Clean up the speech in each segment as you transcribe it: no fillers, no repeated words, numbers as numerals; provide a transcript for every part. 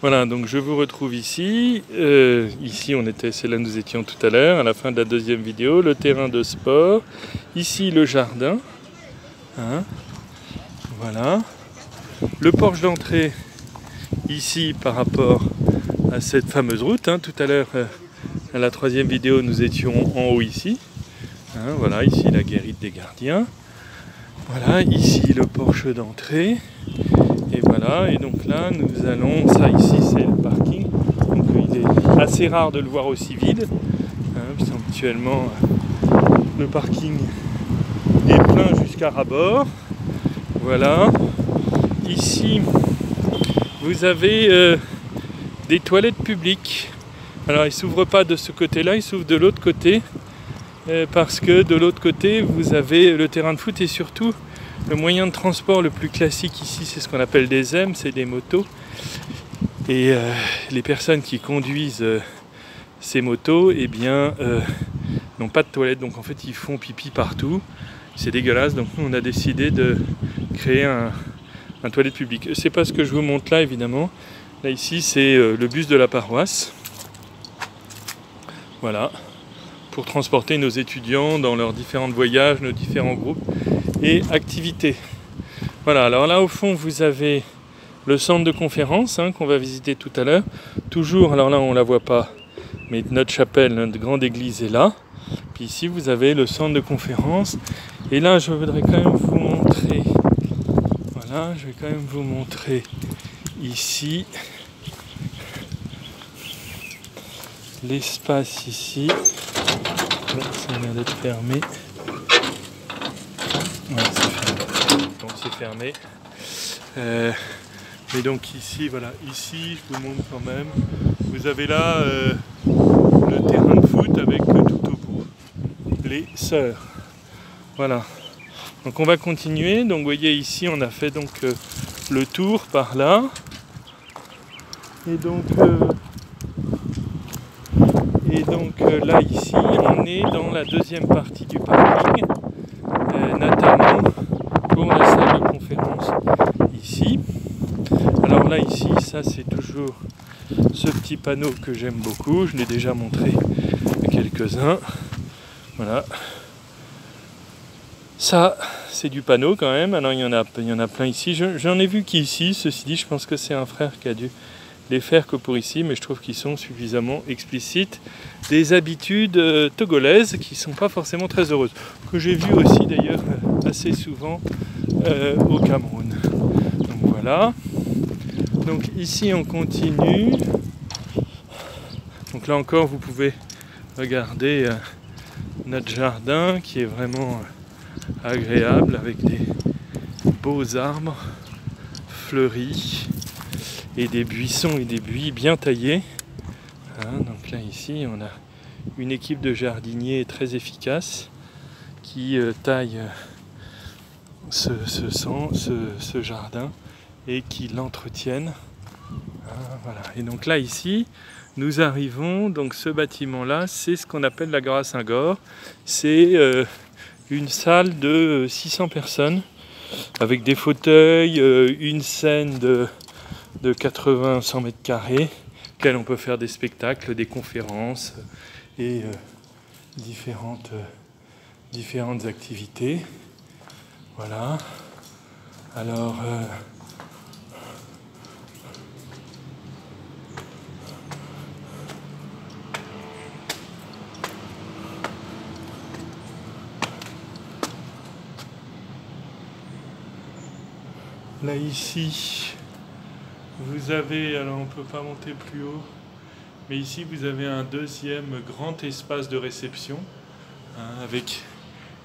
Voilà, donc je vous retrouve ici. Ici, c'est là où nous étions tout à l'heure, à la fin de la deuxième vidéo, le terrain de sport. Ici, le jardin. Hein, voilà. Le porche d'entrée, ici, par rapport à cette fameuse route. Hein. Tout à l'heure, à la troisième vidéo, nous étions en haut ici. Hein, voilà, ici, la guérite des gardiens. Voilà, ici, le porche d'entrée. Et voilà, et donc là, nous allons... Ça, ici, c'est le parking. Donc, il est assez rare de le voir aussi vide. Hein, puisque habituellement, le parking est plein jusqu'à ras-bord. Voilà. Ici, vous avez des toilettes publiques. Alors, ils ne s'ouvrent pas de ce côté-là, ils s'ouvrent de l'autre côté. Parce que de l'autre côté, vous avez le terrain de foot et surtout, le moyen de transport le plus classique ici, c'est ce qu'on appelle des M, c'est des motos. Et les personnes qui conduisent ces motos, eh bien, n'ont pas de toilette. Donc en fait, ils font pipi partout. C'est dégueulasse. Donc nous, on a décidé de créer un toilette publique. C'est pas ce que je vous montre là, évidemment. Là, ici, c'est le bus de la paroisse. Voilà. Pour transporter nos étudiants dans leurs différents voyages, nos différents groupes et activités. Voilà, alors là au fond vous avez le centre de conférence qu'on va visiter tout à l'heure. Toujours, alors là on ne la voit pas, mais notre chapelle, notre grande église est là. Puis ici vous avez le centre de conférence. Et là je voudrais quand même vous montrer, voilà, je vais quand même vous montrer ici l'espace ici. Ça vient d'être fermé. Ouais, c'est fermé. Bon, c'est fermé. Mais donc ici, voilà, ici, je vous montre quand même. Vous avez là le terrain de foot avec tout au bout les sœurs. Voilà. Donc on va continuer. Donc vous voyez ici, on a fait donc le tour par là. Et donc là ici on est dans la deuxième partie du parking, notamment pour la salle de conférence ici. Alors là ici ça c'est toujours ce petit panneau que j'aime beaucoup, je l'ai déjà montré à quelques-uns. Voilà. Ça c'est du panneau quand même, alors il y en a plein ici. J'en ai vu qu'ici, ceci dit je pense que c'est un frère qui a dû les faire que pour ici, mais je trouve qu'ils sont suffisamment explicites. Des habitudes togolaises qui ne sont pas forcément très heureuses, que j'ai vues aussi d'ailleurs assez souvent au Cameroun. Donc voilà. Donc ici on continue. Donc là encore vous pouvez regarder notre jardin qui est vraiment agréable avec des beaux arbres fleuris et des buissons et des buis bien taillés. Hein, donc là ici on a une équipe de jardiniers très efficace qui taille ce jardin et qui l'entretiennent. Hein, voilà. Et donc là ici nous arrivons, donc ce bâtiment là c'est ce qu'on appelle la Gare à Saint-Gor. C'est une salle de 600 personnes avec des fauteuils, une scène de 80-100 mètres carrés, auquel on peut faire des spectacles, des conférences et différentes activités. Voilà. Alors, là ici, vous avez, alors on ne peut pas monter plus haut, mais ici vous avez un deuxième grand espace de réception, hein, avec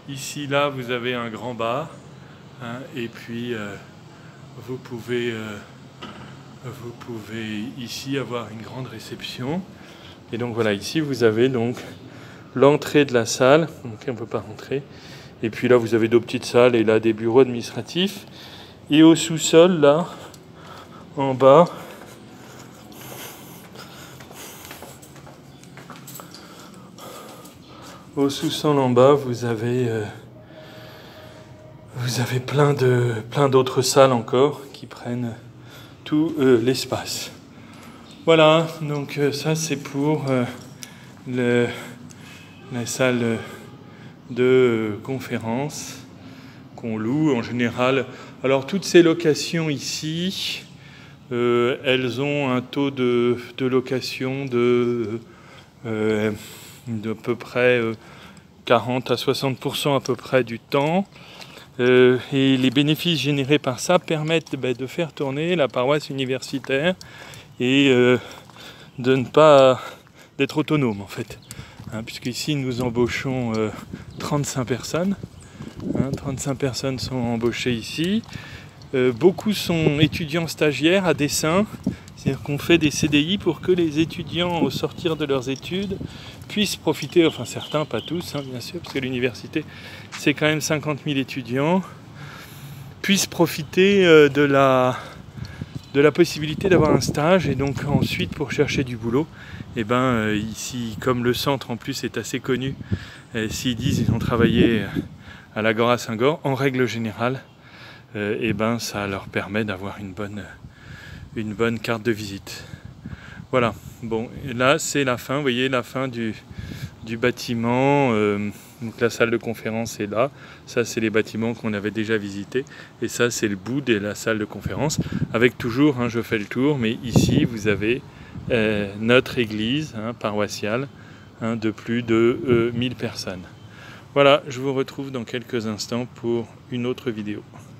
ici là vous avez un grand bar, hein, et puis vous pouvez ici avoir une grande réception. Et donc voilà, ici vous avez donc l'entrée de la salle, donc on ne peut pas rentrer, et puis là vous avez deux petites salles et là des bureaux administratifs, et au sous-sol là en bas, au sous-sol en bas, vous avez plein d'autres salles encore qui prennent tout l'espace. Voilà, donc ça c'est pour la salle de conférence qu'on loue en général. Alors toutes ces locations ici, elles ont un taux de location de peu près 40 à 60% à peu près du temps. Et les bénéfices générés par ça permettent de faire tourner la paroisse universitaire et de ne pas d'être autonome en fait. Puisqu'ici nous embauchons 35 personnes. 35 personnes sont embauchées ici. Beaucoup sont étudiants stagiaires à dessein. C'est-à-dire qu'on fait des CDI pour que les étudiants, au sortir de leurs études, puissent profiter, enfin certains, pas tous, bien sûr, parce que l'université, c'est quand même 50 000 étudiants, puissent profiter de la possibilité d'avoir un stage, et donc ensuite, pour chercher du boulot, ici, comme le centre en plus est assez connu, s'ils disent qu'ils ont travaillé à l'Agora Saint-Goar, en règle générale, ça leur permet d'avoir une bonne carte de visite. Voilà, bon, et là c'est la fin, vous voyez la fin du bâtiment, donc la salle de conférence est là, ça c'est les bâtiments qu'on avait déjà visités, et ça c'est le bout de la salle de conférence, avec toujours, je fais le tour, mais ici vous avez notre église paroissiale de plus de 1000 personnes. Voilà, je vous retrouve dans quelques instants pour une autre vidéo.